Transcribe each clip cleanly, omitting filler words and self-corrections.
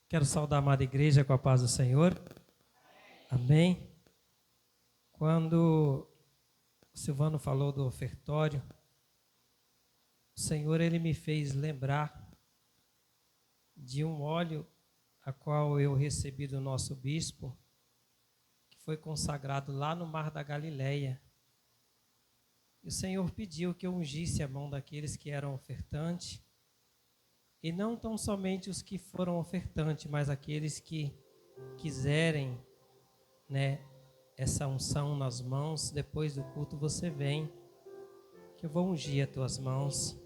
Quero saudar a amada igreja com a paz do Senhor. Amém. Quando o Silvano falou do ofertório, o Senhor ele me fez lembrar de um óleo a qual eu recebi do nosso bispo, que foi consagrado lá no Mar da Galileia. E o Senhor pediu que eu ungisse a mão daqueles que eram ofertantes, e não tão somente os que foram ofertantes, mas aqueles que quiserem, essa unção nas mãos. Depois do culto você vem, que eu vou ungir as tuas mãos.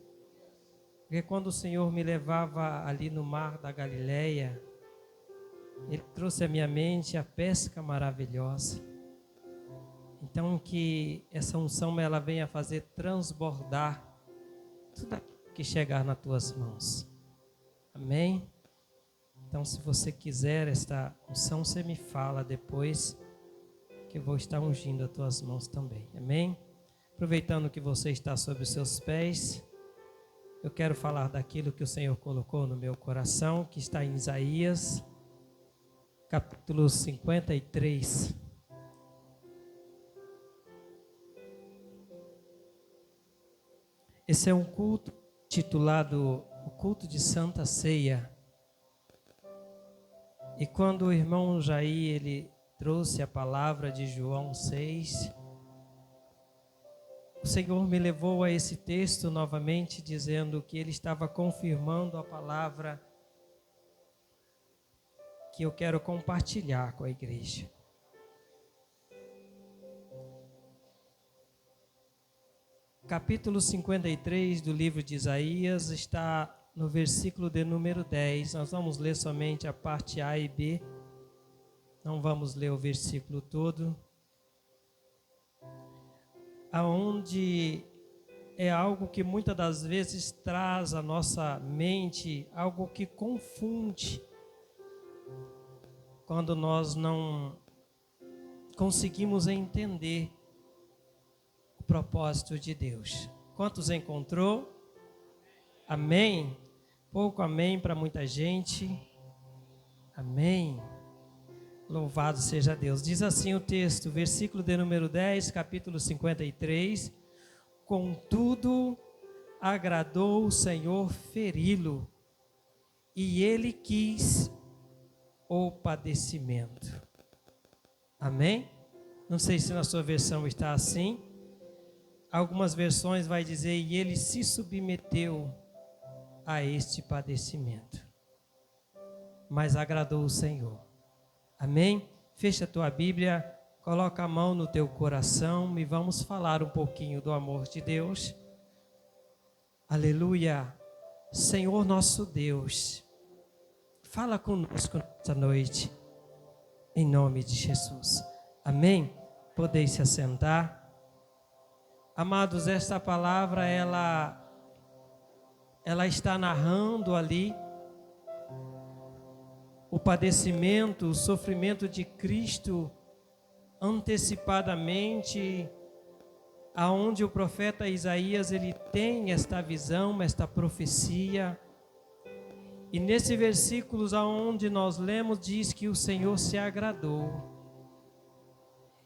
Porque quando o Senhor me levava ali no Mar da Galileia, Ele trouxe à minha mente a pesca maravilhosa. Então que essa unção ela venha fazer transbordar tudo que chegar nas tuas mãos. Amém? Então se você quiser esta unção, você me fala depois, que eu vou estar ungindo as tuas mãos também. Amém? Aproveitando que você está sobre os seus pés, eu quero falar daquilo que o Senhor colocou no meu coração, que está em Isaías, capítulo 53. Esse é um culto titulado O Culto de Santa Ceia. E quando o irmão Jair, ele trouxe a palavra de João 6, o Senhor me levou a esse texto novamente, dizendo que ele estava confirmando a palavra que eu quero compartilhar com a igreja. Capítulo 53 do livro de Isaías está no versículo de número 10. Nós vamos ler somente a parte A e B. Não vamos ler o versículo todo. Aonde é algo que muitas das vezes traz à nossa mente, algo que confunde, quando nós não conseguimos entender o propósito de Deus. Quantos encontrou? Amém? Pouco amém para muita gente. Amém. Louvado seja Deus. Diz assim o texto, versículo de número 10, capítulo 53. Contudo, agradou o Senhor feri-lo, e ele quis o padecimento. Amém? Não sei se na sua versão está assim. Algumas versões vai dizer, e ele se submeteu a este padecimento. Mas agradou o Senhor. Amém? Fecha a tua Bíblia, coloca a mão no teu coração e vamos falar um pouquinho do amor de Deus. Aleluia! Senhor nosso Deus, fala conosco nesta noite, em nome de Jesus. Amém? Podeis se assentar. Amados, esta palavra, ela está narrando ali o padecimento, o sofrimento de Cristo antecipadamente, aonde o profeta Isaías ele tem esta visão, esta profecia. E nesse versículos aonde nós lemos, diz que o Senhor se agradou.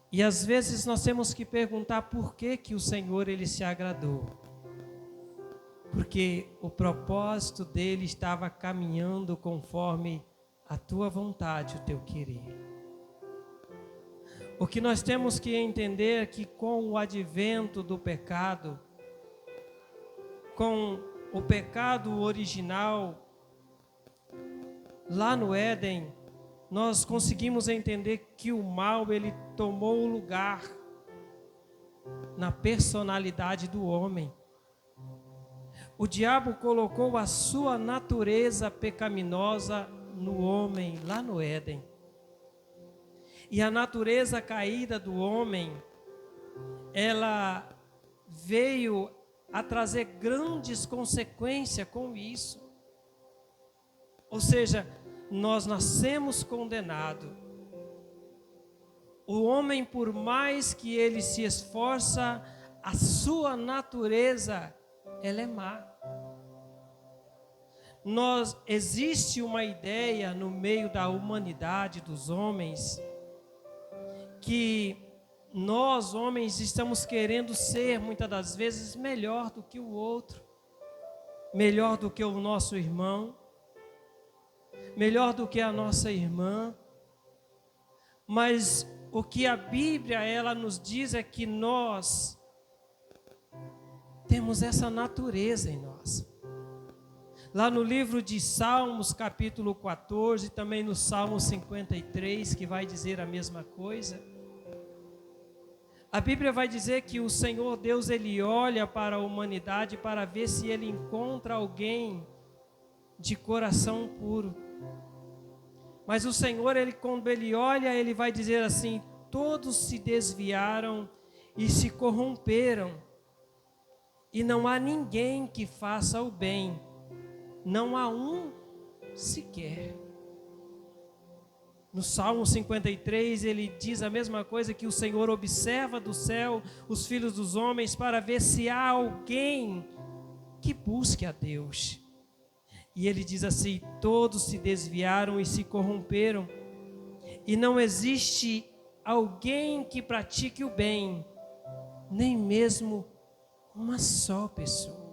E às vezes nós temos que perguntar por que o Senhor ele se agradou. Porque o propósito dele estava caminhando conforme a tua vontade, o teu querer. O que nós temos que entender é que com o advento do pecado, com o pecado original, lá no Éden, nós conseguimos entender que o mal ele tomou o lugar na personalidade do homem. O diabo colocou a sua natureza pecaminosa no homem, lá no Éden. E a natureza caída do homem, ela veio a trazer grandes consequências com isso. Ou seja, nós nascemos condenados. O homem, por mais que ele se esforça, a sua natureza, ela é má. existe uma ideia no meio da humanidade, dos homens, que nós, homens, estamos querendo ser, muitas das vezes, melhor do que o outro, melhor do que o nosso irmão, melhor do que a nossa irmã. Mas o que a Bíblia, ela nos diz é que nós temos essa natureza em nós. Lá no livro de Salmos, capítulo 14, também no Salmo 53, que vai dizer a mesma coisa. A Bíblia vai dizer que o Senhor Deus, Ele olha para a humanidade para ver se Ele encontra alguém de coração puro. Mas o Senhor, quando Ele olha, Ele vai dizer assim: todos se desviaram e se corromperam, e não há ninguém que faça o bem, não há um sequer. No Salmo 53, ele diz a mesma coisa, que o Senhor observa do céu os filhos dos homens para ver se há alguém que busque a Deus. E ele diz assim: todos se desviaram e se corromperam, e não existe alguém que pratique o bem, nem mesmo uma só pessoa.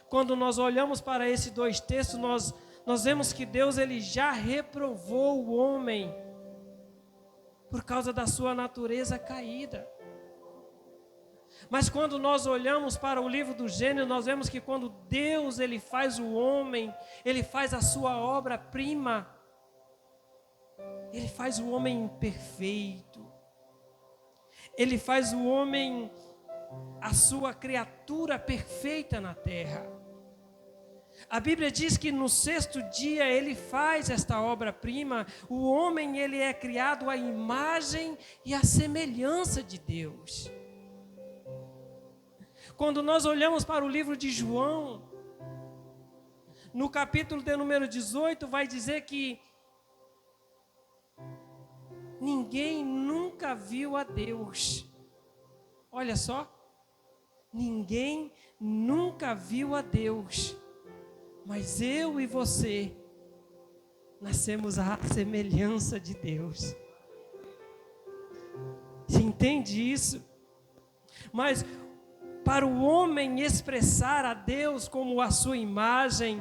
Quando nós olhamos para esses dois textos, nós vemos que Deus, Ele já reprovou o homem por causa da sua natureza caída. Mas quando nós olhamos para o livro do Gênesis, nós vemos que quando Deus, Ele faz o homem, Ele faz a sua obra-prima, Ele faz o homem perfeito, Ele faz o homem, a sua criatura perfeita na terra. A Bíblia diz que no sexto dia Ele faz esta obra-prima. O homem, ele é criado à imagem e à semelhança de Deus. Quando nós olhamos para o livro de João, no capítulo de número 18, vai dizer que ninguém nunca viu a Deus. Olha só, ninguém nunca viu a Deus, mas eu e você nascemos à semelhança de Deus. Você entende isso? Mas para o homem expressar a Deus como a sua imagem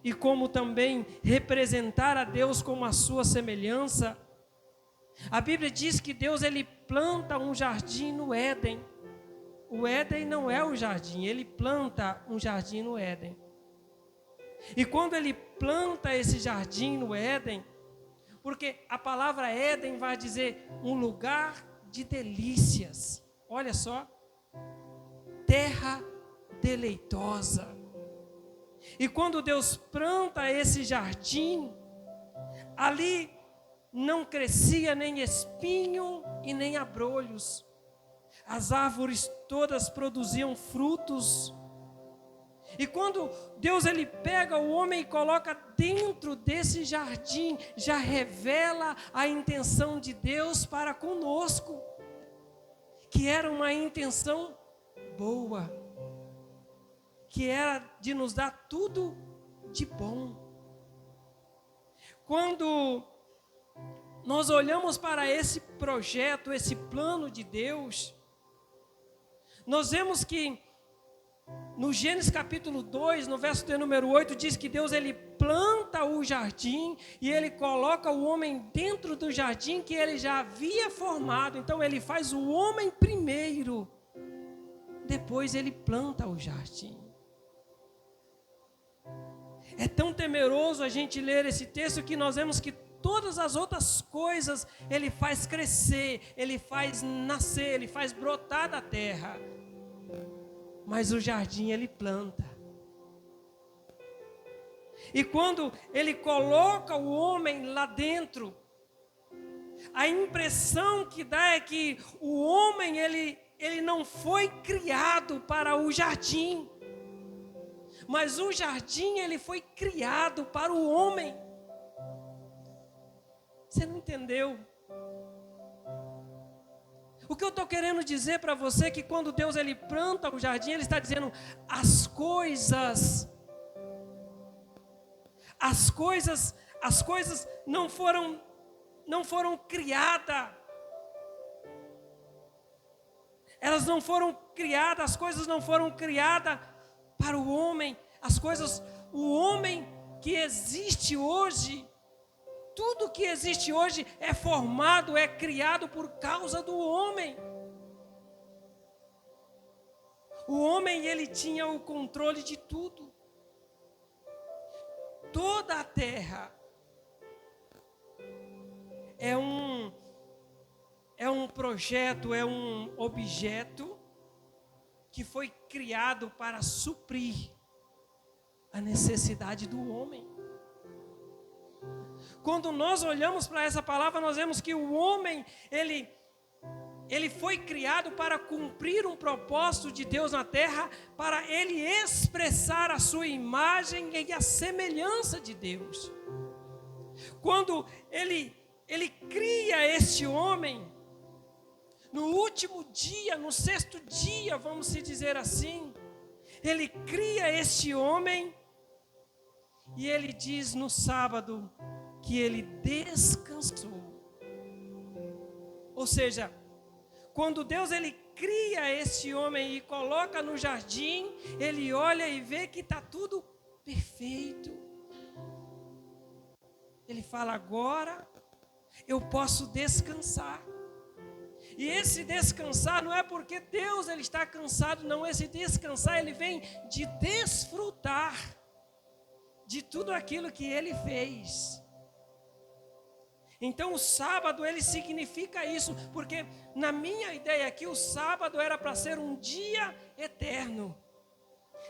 e como também representar a Deus como a sua semelhança, a Bíblia diz que Deus, Ele planta um jardim no Éden. O Éden não é o jardim, Ele planta um jardim no Éden. E quando Ele planta esse jardim no Éden, porque a palavra Éden vai dizer um lugar de delícias. Olha só, terra deleitosa. E quando Deus planta esse jardim, ali não crescia nem espinho e nem abrolhos. As árvores todas produziam frutos. E quando Deus, Ele pega o homem e coloca dentro desse jardim, já revela a intenção de Deus para conosco, que era uma intenção boa, que era de nos dar tudo de bom. Quando nós olhamos para esse projeto, esse plano de Deus, nós vemos que no Gênesis capítulo 2, no verso de número 8, diz que Deus, Ele planta o jardim e Ele coloca o homem dentro do jardim que Ele já havia formado. Então Ele faz o homem primeiro, depois Ele planta o jardim. É tão temeroso a gente ler esse texto que nós vemos que todas as outras coisas Ele faz crescer, Ele faz nascer, Ele faz brotar da terra. Mas o jardim Ele planta. E quando Ele coloca o homem lá dentro, a impressão que dá é que o homem, ele não foi criado para o jardim, mas o jardim, ele foi criado para o homem. Você não entendeu? O que eu estou querendo dizer para você é que quando Deus, Ele planta o jardim, Ele está dizendo: as coisas as coisas não foram criadas. Elas não foram criadas, as coisas não foram criadas para o homem. O homem que existe hoje, tudo que existe hoje é formado, é criado por causa do homem. O homem, ele tinha o controle de tudo. Toda a terra é um projeto, é um objeto que foi criado para suprir a necessidade do homem. Quando nós olhamos para essa palavra, nós vemos que o homem, ele foi criado para cumprir um propósito de Deus na terra, para ele expressar a sua imagem e a semelhança de Deus. Quando ele cria este homem, no último dia, no sexto dia, vamos se dizer assim, ele cria este homem e ele diz no sábado que ele descansou. Ou seja, quando Deus ele cria este homem e coloca no jardim, ele olha e vê que está tudo perfeito. Ele fala: agora eu posso descansar. E esse descansar não é porque Deus ele está cansado, não. Esse descansar ele vem de desfrutar de tudo aquilo que ele fez. Então o sábado ele significa isso, porque na minha ideia aqui o sábado era para ser um dia eterno.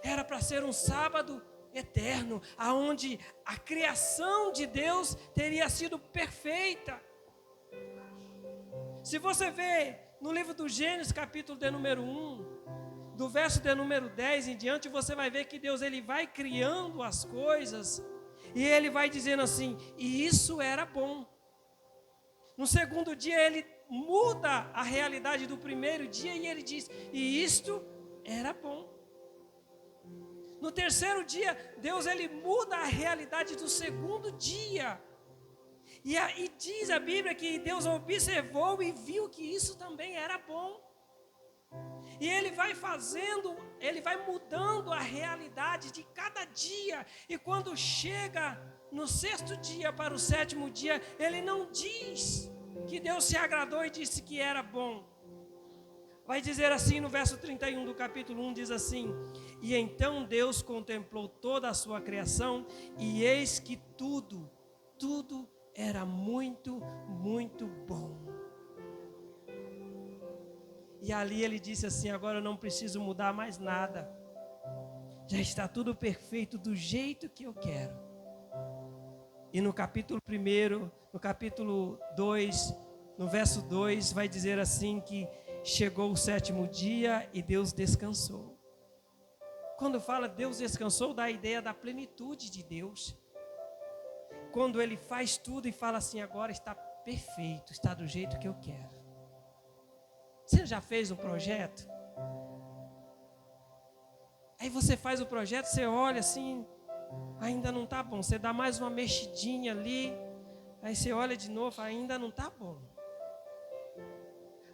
Era para ser um sábado eterno, aonde a criação de Deus teria sido perfeita. Se você vê no livro do Gênesis, capítulo de número 1, do verso de número 10 em diante, você vai ver que Deus ele vai criando as coisas e ele vai dizendo assim: e isso era bom. No segundo dia ele muda a realidade do primeiro dia e ele diz: e isto era bom. No terceiro dia, Deus ele muda a realidade do segundo dia. E diz a Bíblia que Deus observou e viu que isso também era bom. E ele vai mudando a realidade de cada dia. E quando chega no sexto dia para o sétimo dia, ele não diz que Deus se agradou e disse que era bom. Vai dizer assim no verso 31 do capítulo 1, diz assim: e então Deus contemplou toda a sua criação, e eis que tudo era muito, muito bom. E ali ele disse assim: agora eu não preciso mudar mais nada. Já está tudo perfeito do jeito que eu quero. E no capítulo 1, no capítulo 2, no verso 2, vai dizer assim que chegou o sétimo dia e Deus descansou. Quando fala Deus descansou, dá a ideia da plenitude de Deus. Quando ele faz tudo e fala assim: agora está perfeito, está do jeito que eu quero. Você já fez um projeto? Aí você faz o projeto, você olha assim, ainda não está bom. Você dá mais uma mexidinha ali, aí você olha de novo, ainda não está bom.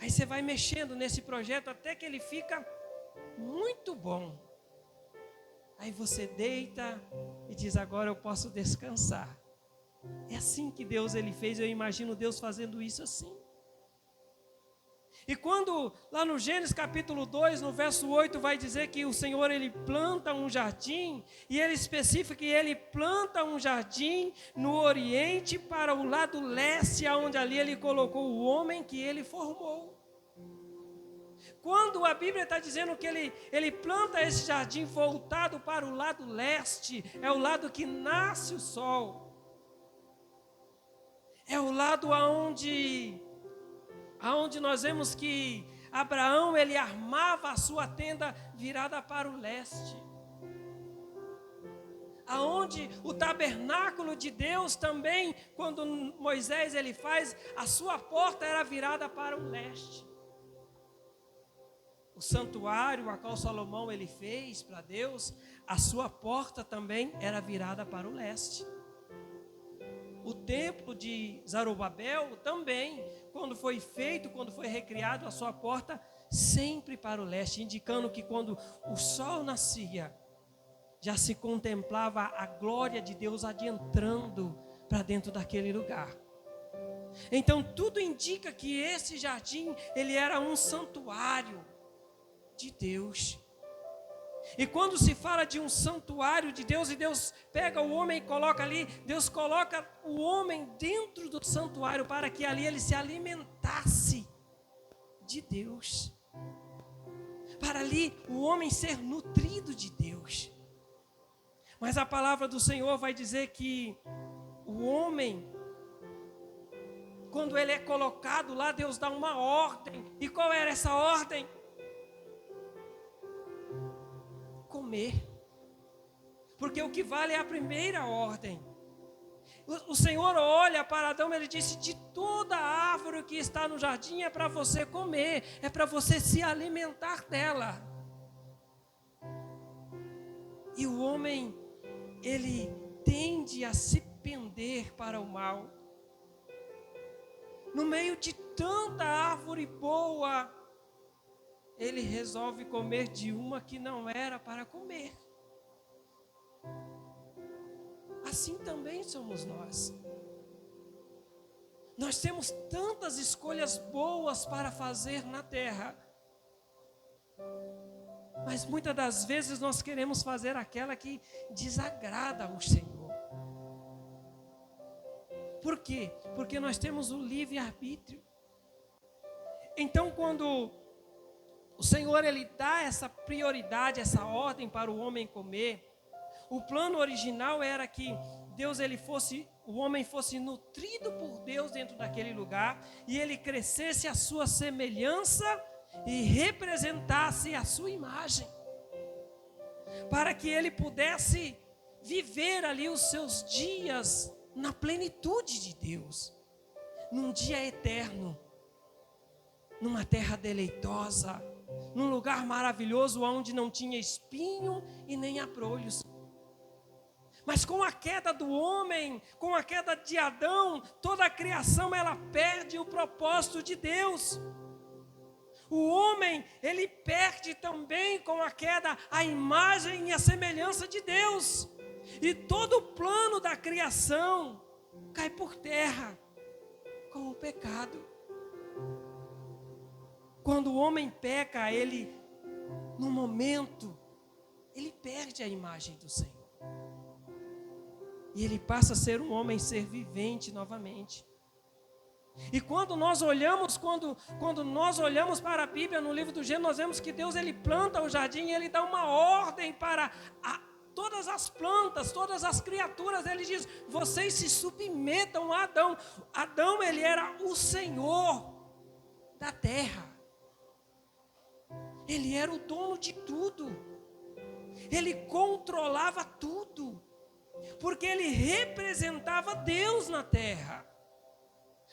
Aí você vai mexendo nesse projeto até que ele fica muito bom. Aí você deita e diz: agora eu posso descansar. É assim que Deus ele fez. Eu imagino Deus fazendo isso assim. E quando lá no Gênesis capítulo 2, no verso 8, vai dizer que o Senhor ele planta um jardim, e ele especifica que ele planta um jardim no oriente para o lado leste, aonde ali ele colocou o homem que ele formou. Quando a Bíblia está dizendo que ele planta esse jardim voltado para o lado leste, é o lado que nasce o sol. É o lado aonde nós vemos que Abraão ele armava a sua tenda virada para o leste. Aonde o tabernáculo de Deus também, quando Moisés ele faz, a sua porta era virada para o leste. O santuário a qual Salomão ele fez para Deus, a sua porta também era virada para o leste. O templo de Zorobabel também, quando foi feito, quando foi recriado, a sua porta sempre para o leste, indicando que quando o sol nascia, já se contemplava a glória de Deus adentrando para dentro daquele lugar. Então tudo indica que esse jardim, ele era um santuário de Deus. E quando se fala de um santuário de Deus, e Deus pega o homem e coloca ali, Deus coloca o homem dentro do santuário para que ali ele se alimentasse de Deus. Para ali o homem ser nutrido de Deus. Mas a palavra do Senhor vai dizer que o homem, quando ele é colocado lá, Deus dá uma ordem. E qual era essa ordem? Comer. Porque o que vale é a primeira ordem. O Senhor olha para Adão e ele disse: de toda árvore que está no jardim é para você comer, é para você se alimentar dela. E o homem, ele tende a se pender para o mal. No meio de tanta árvore boa, ele resolve comer de uma que não era para comer. Assim também somos nós. Nós temos tantas escolhas boas para fazer na terra, mas muitas das vezes nós queremos fazer aquela que desagrada ao Senhor. Por quê? Porque nós temos o livre-arbítrio. Então, quando o Senhor ele dá essa prioridade, essa ordem para o homem comer, o plano original era que o homem fosse nutrido por Deus dentro daquele lugar, e ele crescesse à sua semelhança e representasse a sua imagem, para que ele pudesse viver ali os seus dias na plenitude de Deus, num dia eterno, numa terra deleitosa, num lugar maravilhoso onde não tinha espinho e nem abrolhos. Mas com a queda do homem, com a queda de Adão, toda a criação ela perde o propósito de Deus. O homem, ele perde também com a queda a imagem e a semelhança de Deus. E todo o plano da criação cai por terra com o pecado. Quando o homem peca, ele, no momento, ele perde a imagem do Senhor. E ele passa a ser um homem, ser vivente novamente. E quando nós olhamos para a Bíblia, no livro do Gênesis, nós vemos que Deus ele planta o jardim e ele dá uma ordem para todas as plantas, todas as criaturas. Ele diz: vocês se submetam a Adão. Adão, ele era o Senhor da terra. Ele era o dono de tudo. Ele controlava tudo. Porque ele representava Deus na terra.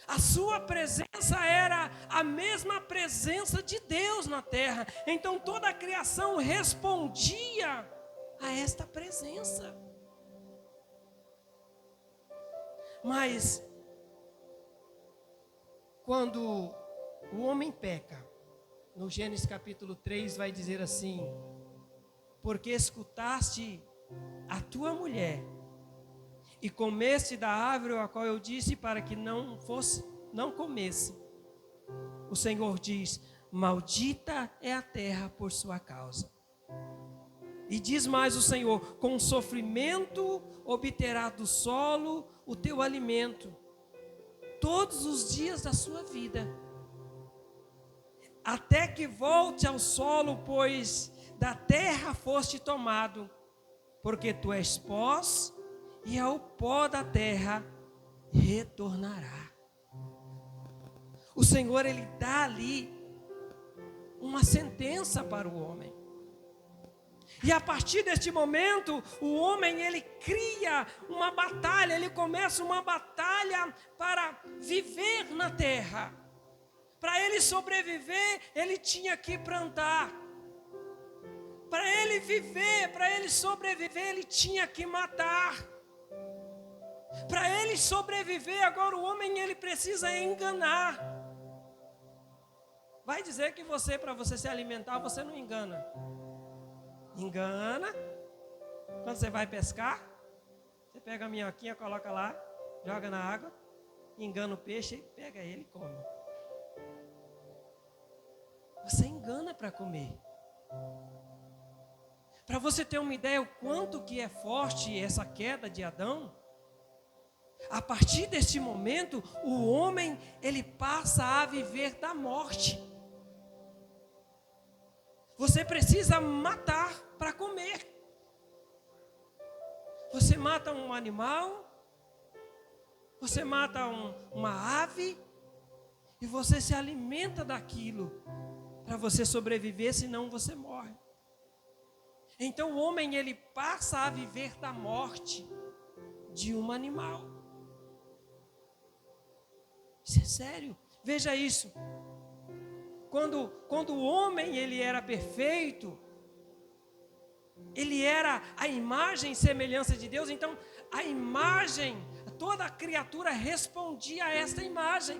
A sua presença era a mesma presença de Deus na terra. Então toda a criação respondia a esta presença. Mas quando o homem peca, no Gênesis capítulo 3 vai dizer assim: porque escutaste a tua mulher e comeste da árvore a qual eu disse para que não comesse. O Senhor diz: maldita é a terra por sua causa. E diz mais o Senhor: com sofrimento obterá do solo o teu alimento todos os dias da sua vida, até que volte ao solo, pois da terra foste tomado, porque tu és pó, e ao pó da terra retornará. O Senhor, ele dá ali uma sentença para o homem. E a partir deste momento, o homem, ele cria uma batalha, ele começa uma batalha para viver na terra. Para ele sobreviver, ele tinha que plantar. Para ele viver, para ele sobreviver, ele tinha que matar. Para ele sobreviver, agora o homem ele precisa enganar. Vai dizer que para você se alimentar, você não engana. Engana. Quando você vai pescar, você pega a minhoquinha, coloca lá, joga na água, engana o peixe, pega ele e come. Você engana para comer. Para você ter uma ideia o quanto que é forte essa queda de Adão, a partir deste momento, o homem, ele passa a viver da morte. Você precisa matar para comer. Você mata um animal, você mata uma ave, e você se alimenta daquilo para você sobreviver, senão você morre. Então o homem ele passa a viver da morte de um animal. Isso é sério. Veja isso. Quando o homem ele era perfeito, ele era a imagem e semelhança de Deus, então a imagem, toda a criatura respondia a esta imagem.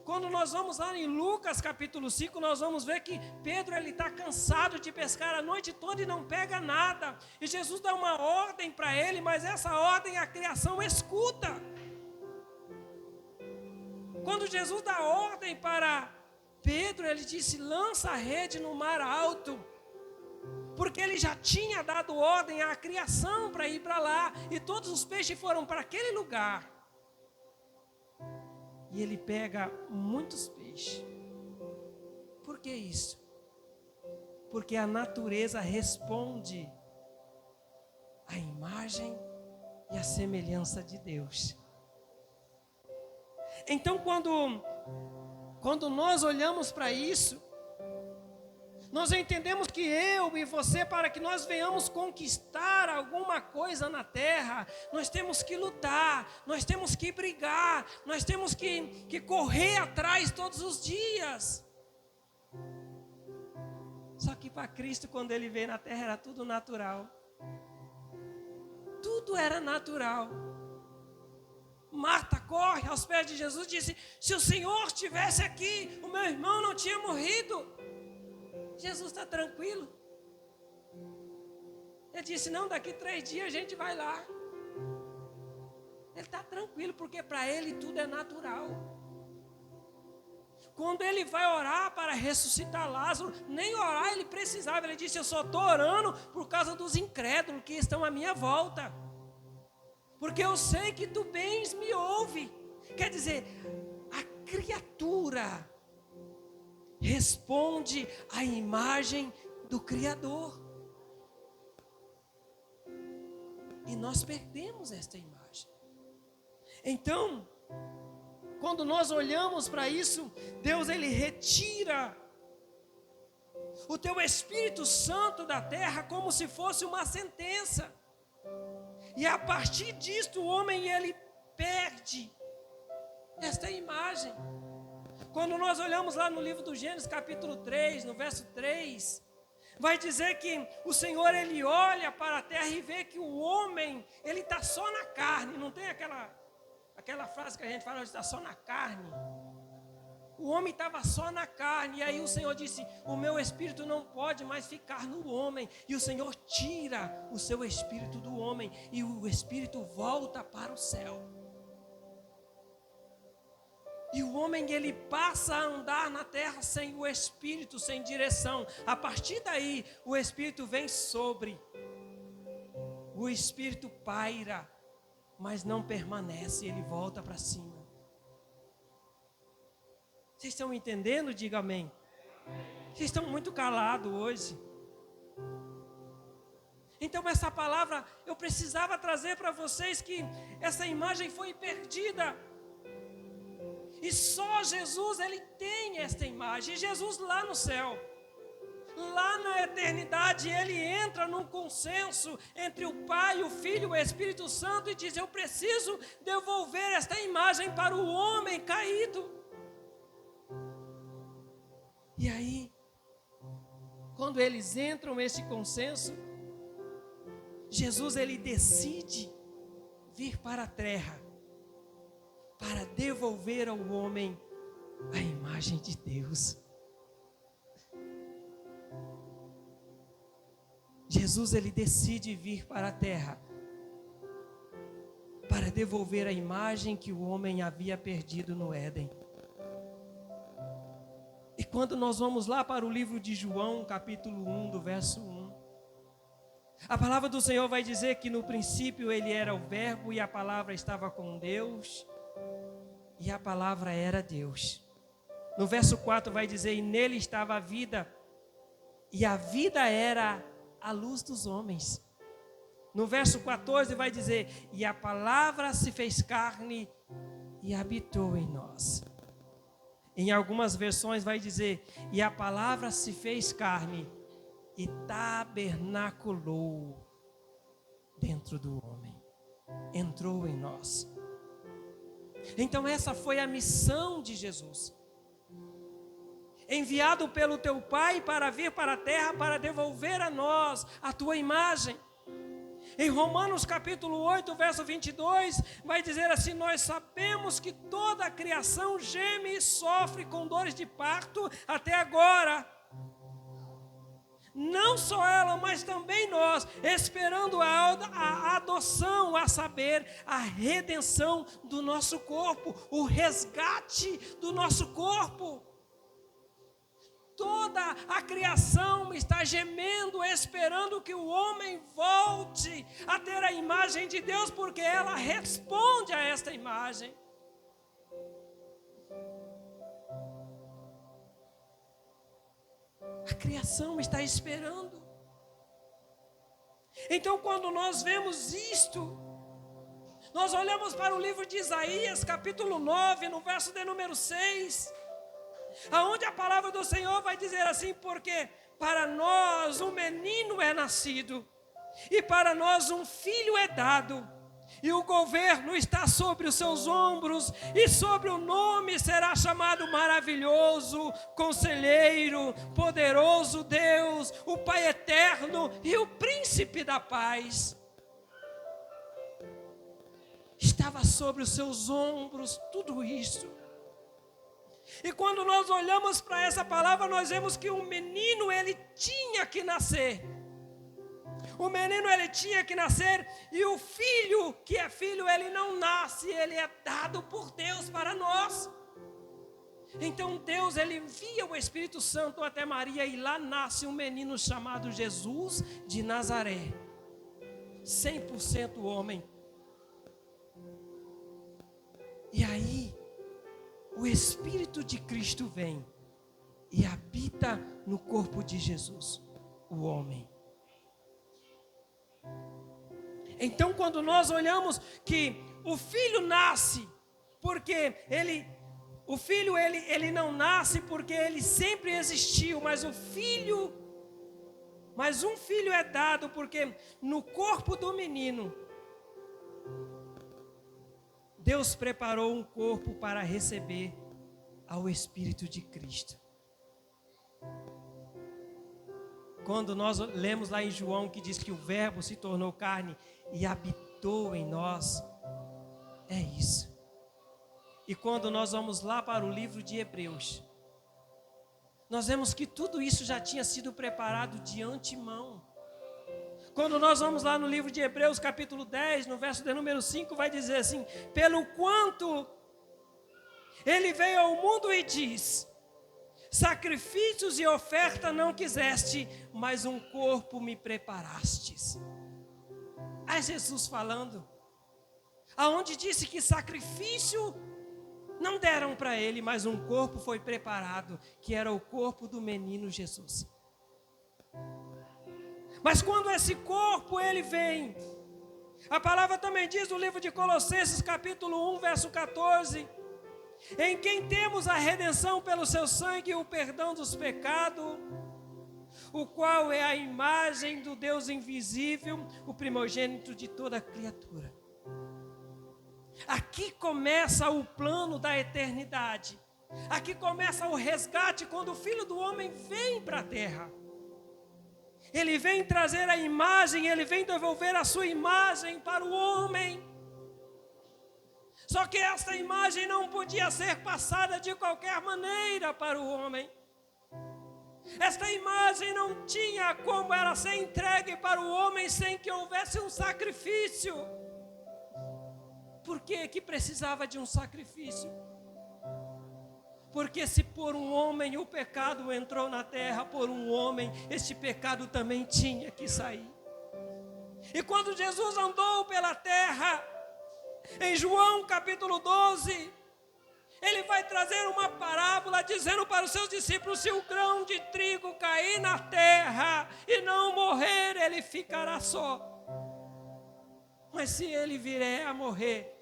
Quando nós vamos lá em Lucas capítulo 5, nós vamos ver que Pedro está cansado de pescar a noite toda e não pega nada. E Jesus dá uma ordem para ele, mas essa ordem a criação escuta. Quando Jesus dá ordem para Pedro, ele disse: lança a rede no mar alto. Porque ele já tinha dado ordem à criação para ir para lá. E todos os peixes foram para aquele lugar. E ele pega muitos peixes. Por que isso? Porque a natureza responde à imagem e à semelhança de Deus. Então, quando nós olhamos para isso, nós entendemos que eu e você, para que nós venhamos conquistar alguma coisa na terra, nós temos que lutar, nós temos que brigar, nós temos que correr atrás todos os dias. Só que para Cristo, quando Ele veio na terra, era tudo natural. Tudo era natural. Marta corre aos pés de Jesus e disse: se o Senhor estivesse aqui, o meu irmão não tinha morrido. Jesus está tranquilo. Ele disse: não, daqui 3 dias a gente vai lá. Ele está tranquilo, porque para ele tudo é natural. Quando ele vai orar para ressuscitar Lázaro, nem orar ele precisava. Ele disse: eu só estou orando por causa dos incrédulos que estão à minha volta. Porque eu sei que tu bens me ouve. Quer dizer, a criatura responde à imagem do Criador. E nós perdemos esta imagem. Então, quando nós olhamos para isso, Deus ele retira o teu Espírito Santo da terra como se fosse uma sentença. E a partir disto o homem ele perde esta imagem. Quando nós olhamos lá no livro do Gênesis, capítulo 3, no verso 3, vai dizer que o Senhor, ele olha para a terra e vê que o homem, ele está só na carne. Não tem aquela frase que a gente fala, ele está só na carne. O homem estava só na carne, e aí o Senhor disse: o meu espírito não pode mais ficar no homem. E o Senhor tira o seu espírito do homem, e o espírito volta para o céu. E o homem ele passa a andar na terra sem o Espírito, sem direção. A partir daí o Espírito vem sobre. O Espírito paira, mas não permanece, ele volta para cima. Vocês estão entendendo? Diga amém. Vocês estão muito calados hoje. Então essa palavra eu precisava trazer para vocês, que essa imagem foi perdida. E só Jesus, ele tem esta imagem. Jesus lá no céu, lá na eternidade, ele entra num consenso entre o Pai, o Filho e o Espírito Santo e diz: eu preciso devolver esta imagem para o homem caído. E aí, quando eles entram nesse consenso, Jesus ele decide vir para a terra para devolver ao homem a imagem de Deus. Jesus, ele decide vir para a terra para devolver a imagem que o homem havia perdido no Éden. E quando nós vamos lá para o livro de João, capítulo 1, do verso 1, a palavra do Senhor vai dizer que no princípio ele era o verbo e a palavra estava com Deus e a palavra era Deus. No verso 4 vai dizer, e nele estava a vida e a vida era a luz dos homens. No verso 14 vai dizer, e a palavra se fez carne e habitou em nós. Em algumas versões vai dizer, e a palavra se fez carne e tabernaculou dentro do homem, entrou em nós. Então essa foi a missão de Jesus, enviado pelo teu Pai para vir para a terra, para devolver a nós a tua imagem. Em Romanos capítulo 8, verso 22, vai dizer assim, nós sabemos que toda a criação geme e sofre com dores de parto até agora. Não só ela, mas também nós, esperando a adoção, a saber, a redenção do nosso corpo, o resgate do nosso corpo. Toda a criação está gemendo, esperando que o homem volte a ter a imagem de Deus, porque ela responde a esta imagem. A criação está esperando. Então, quando nós vemos isto, nós olhamos para o livro de Isaías, capítulo 9, no verso de número 6, aonde a palavra do Senhor vai dizer assim, porque para nós um menino é nascido, e para nós um filho é dado, e o governo está sobre os seus ombros, e sobre o nome será chamado Maravilhoso, Conselheiro, Poderoso Deus, o Pai Eterno e o Príncipe da Paz. Estava sobre os seus ombros tudo isso. E quando nós olhamos para essa palavra, nós vemos que o menino, ele tinha que nascer. O menino, ele tinha que nascer, e o filho, que é filho, ele não nasce, ele é dado por Deus para nós. Então Deus, ele envia o Espírito Santo até Maria, e lá nasce um menino chamado Jesus de Nazaré, 100% homem. E aí, o Espírito de Cristo vem e habita no corpo de Jesus, o homem. Então, quando nós olhamos que o filho nasce, porque o filho não nasce porque ele sempre existiu, mas um filho é dado porque no corpo do menino, Deus preparou um corpo para receber ao Espírito de Cristo. Quando nós lemos lá em João que diz que o verbo se tornou carne e habitou em nós, é isso. E quando nós vamos lá para o livro de Hebreus, nós vemos que tudo isso já tinha sido preparado de antemão. Quando nós vamos lá no livro de Hebreus, capítulo 10, no verso de número 5, vai dizer assim, pelo quanto ele veio ao mundo e diz, sacrifícios e oferta não quiseste, mas um corpo me preparastes. É Jesus falando, aonde disse que sacrifício não deram para ele, mas um corpo foi preparado, que era o corpo do menino Jesus. Mas quando esse corpo ele vem, a palavra também diz no livro de Colossenses capítulo 1, verso 14, em quem temos a redenção pelo seu sangue e o perdão dos pecados, o qual é a imagem do Deus invisível, o primogênito de toda a criatura. Aqui começa o plano da eternidade. Aqui começa o resgate quando o Filho do Homem vem para a terra. Ele vem trazer a imagem, ele vem devolver a sua imagem para o homem. Só que essa imagem não podia ser passada de qualquer maneira para o homem. Esta imagem não tinha como ela ser entregue para o homem sem que houvesse um sacrifício. Por que precisava de um sacrifício? Porque se por um homem o pecado entrou na terra, por um homem este pecado também tinha que sair. E quando Jesus andou pela terra, em João capítulo 12, ele vai trazer uma parábola dizendo para os seus discípulos: se o grão de trigo cair na terra e não morrer, ele ficará só. Mas se ele vier a morrer,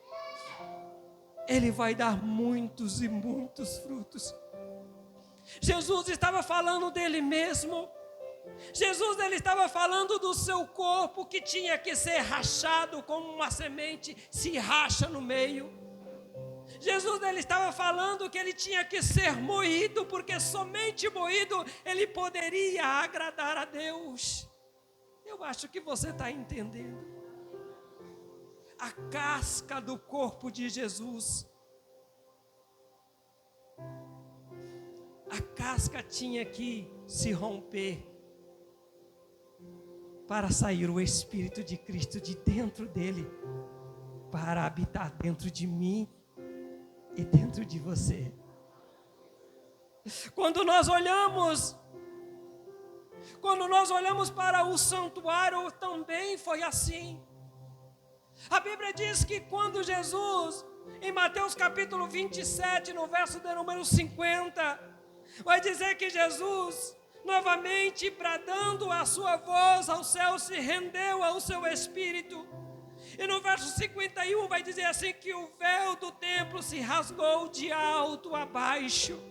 ele vai dar muitos e muitos frutos. Jesus estava falando dele mesmo. Jesus ele estava falando do seu corpo que tinha que ser rachado como uma semente se racha no meio. Jesus ele estava falando que ele tinha que ser moído, porque somente moído ele poderia agradar a Deus. Eu acho que você está entendendo. A casca do corpo de Jesus, a casca tinha que se romper para sair o Espírito de Cristo de dentro dele, para habitar dentro de mim e dentro de você. Quando nós olhamos para o santuário, também foi assim. A Bíblia diz que quando Jesus, em Mateus capítulo 27, no verso de número 50, vai dizer que Jesus, novamente bradando a sua voz ao céu, se rendeu ao seu Espírito. E no verso 51 vai dizer assim que o véu do templo se rasgou de alto a baixo.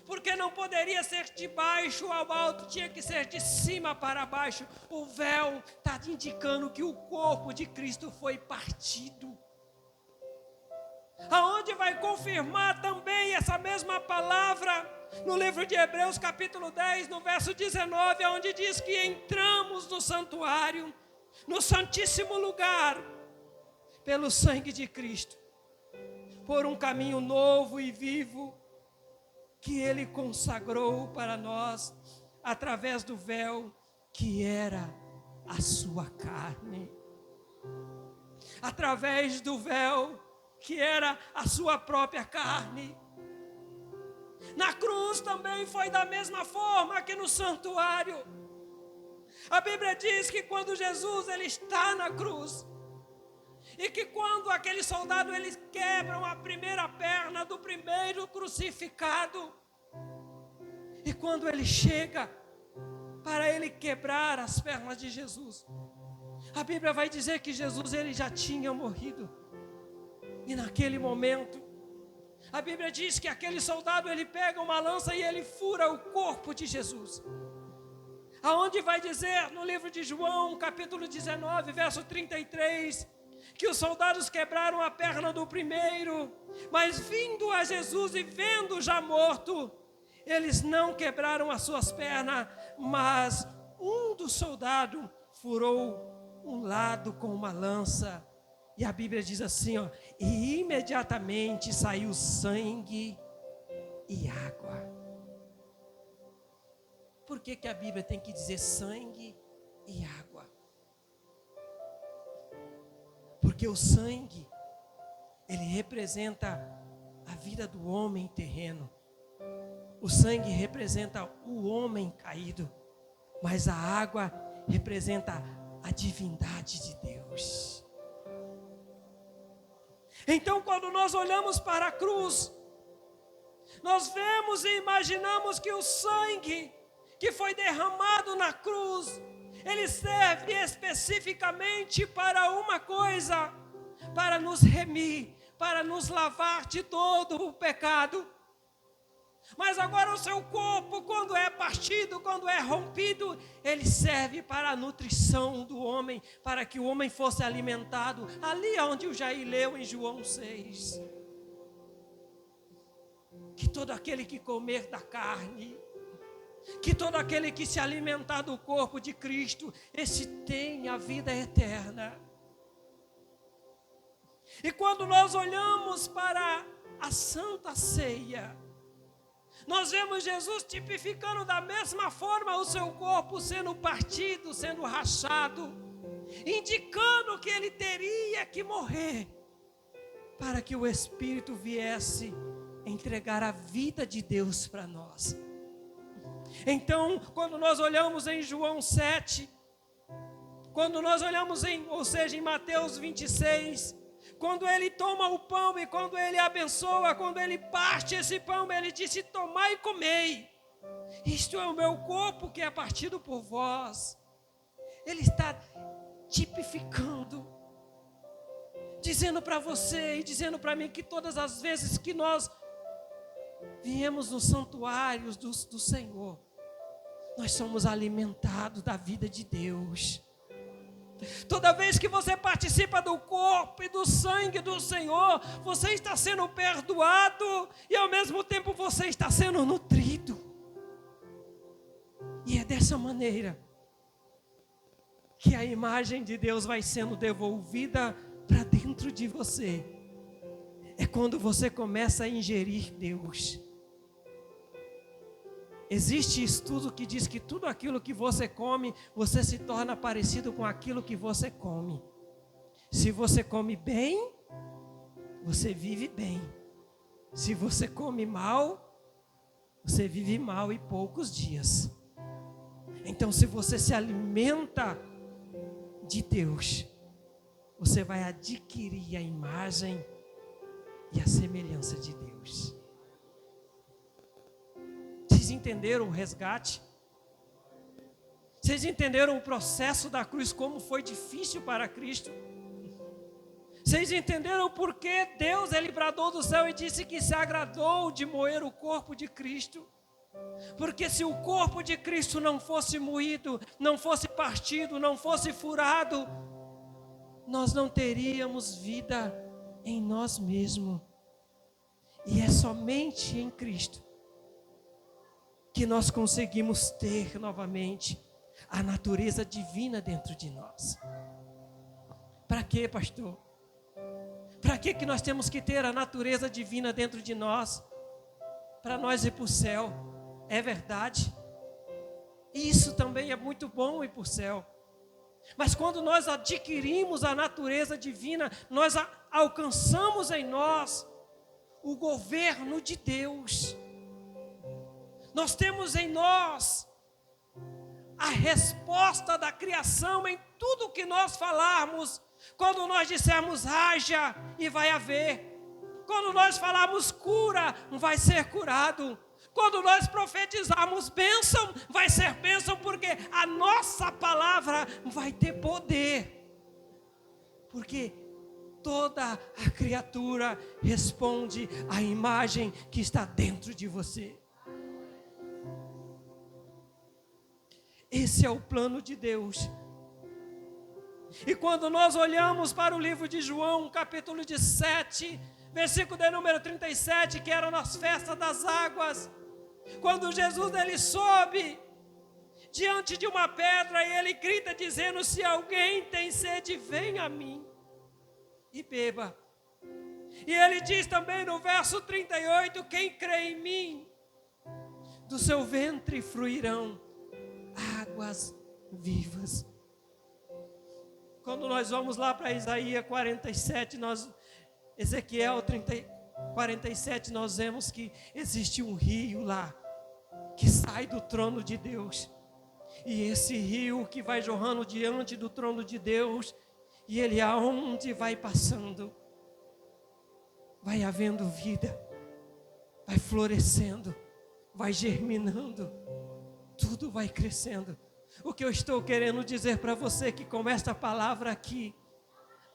Porque não poderia ser de baixo ao alto, tinha que ser de cima para baixo. O véu está indicando que o corpo de Cristo foi partido. Aonde vai confirmar também essa mesma palavra no livro de Hebreus capítulo 10, no verso 19, onde diz que entramos no santuário, no santíssimo lugar, pelo sangue de Cristo, por um caminho novo e vivo, que Ele consagrou para nós, através do véu, que era a sua carne. Através do véu, que era a sua própria carne. Na cruz também foi da mesma forma que no santuário. A Bíblia diz que quando Jesus ele está na cruz, e que quando aqueles soldados eles quebram a primeira perna do primeiro crucificado, e quando ele chega para ele quebrar as pernas de Jesus, a Bíblia vai dizer que Jesus ele já tinha morrido. E naquele momento, a Bíblia diz que aquele soldado ele pega uma lança e ele fura o corpo de Jesus. Aonde vai dizer no livro de João, capítulo 19, verso 33, que os soldados quebraram a perna do primeiro, mas vindo a Jesus e vendo já morto, eles não quebraram as suas pernas, mas um dos soldados furou um lado com uma lança. E a Bíblia diz assim, ó, e imediatamente saiu sangue e água. Por que a Bíblia tem que dizer sangue e água? Porque o sangue, ele representa a vida do homem terreno. O sangue representa o homem caído. Mas a água representa a divindade de Deus. Então, quando nós olhamos para a cruz, nós vemos e imaginamos que o sangue que foi derramado na cruz, ele serve especificamente para uma coisa, para nos remir, para nos lavar de todo o pecado. Mas agora o seu corpo, quando é partido, quando é rompido, ele serve para a nutrição do homem, para que o homem fosse alimentado, ali onde o Jair leu em João 6. Que todo aquele que comer da carne, que todo aquele que se alimentar do corpo de Cristo, esse tem a vida eterna. E quando nós olhamos para a Santa Ceia, nós vemos Jesus tipificando da mesma forma o seu corpo sendo partido, sendo rachado, indicando que ele teria que morrer para que o Espírito viesse entregar a vida de Deus para nós. Então, quando nós olhamos em João 7, quando nós olhamos em Mateus 26, quando ele toma o pão e quando ele abençoa, quando ele parte esse pão, ele disse: tomai e comei, isto é o meu corpo que é partido por vós. Ele está tipificando, dizendo para você e dizendo para mim que todas as vezes que nós viemos nos santuários do Senhor, nós somos alimentados da vida de Deus. Toda vez que você participa do corpo e do sangue do Senhor, você está sendo perdoado e ao mesmo tempo você está sendo nutrido. E é dessa maneira que a imagem de Deus vai sendo devolvida para dentro de você. É quando você começa a ingerir Deus. Existe estudo que diz que tudo aquilo que você come, você se torna parecido com aquilo que você come. Se você come bem, você vive bem. Se você come mal, você vive mal e poucos dias. Então, se você se alimenta de Deus, você vai adquirir a imagem e a semelhança de Deus. Vocês entenderam o resgate? Vocês entenderam o processo da cruz, como foi difícil para Cristo? Vocês entenderam por que Deus ele bradou do céu e disse que se agradou de moer o corpo de Cristo? Porque se o corpo de Cristo não fosse moído, não fosse partido, não fosse furado, nós não teríamos vida em nós mesmos. E é somente em Cristo que nós conseguimos ter novamente a natureza divina dentro de nós. Para quê, pastor? Para que nós temos que ter a natureza divina dentro de nós? Para nós ir para o céu. É verdade. Isso também é muito bom ir para o céu. Mas quando nós adquirimos a natureza divina, nós alcançamos em nós o governo de Deus. Nós temos em nós a resposta da criação em tudo que nós falarmos. Quando nós dissermos haja, e vai haver. Quando nós falarmos cura, vai ser curado. Quando nós profetizarmos bênção, vai ser bênção, porque a nossa palavra vai ter poder. Porque toda a criatura responde à imagem que está dentro de você. Esse é o plano de Deus. E quando nós olhamos para o livro de João, capítulo 7, versículo de número 37, que era nas festas das águas, quando Jesus ele sobe diante de uma pedra e ele grita dizendo: se alguém tem sede, venha a mim e beba. E ele diz também no verso 38, quem crê em mim, do seu ventre fluirão águas vivas. Quando nós vamos lá para Isaías 47, Ezequiel 47, nós vemos que existe um rio lá, que sai do trono de Deus. E esse rio que vai jorrando diante do trono de Deus, e ele aonde vai passando, vai havendo vida, vai florescendo, vai germinando, tudo vai crescendo. O que eu estou querendo dizer para você, que com esta palavra aqui,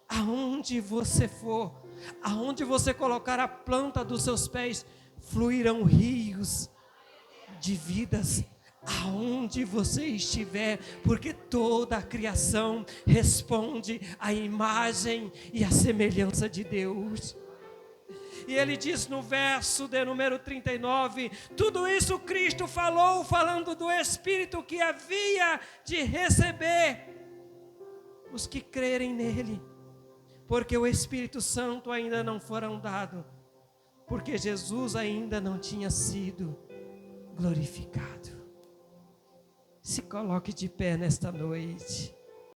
aonde você for, aonde você colocar a planta dos seus pés, fluirão rios de vidas, aonde você estiver, porque toda a criação responde à imagem e à semelhança de Deus. E ele diz no verso de número 39, tudo isso Cristo falou, falando do Espírito que havia de receber os que crerem nele, porque o Espírito Santo ainda não foram dado, porque Jesus ainda não tinha sido glorificado. Se coloque de pé nesta noite.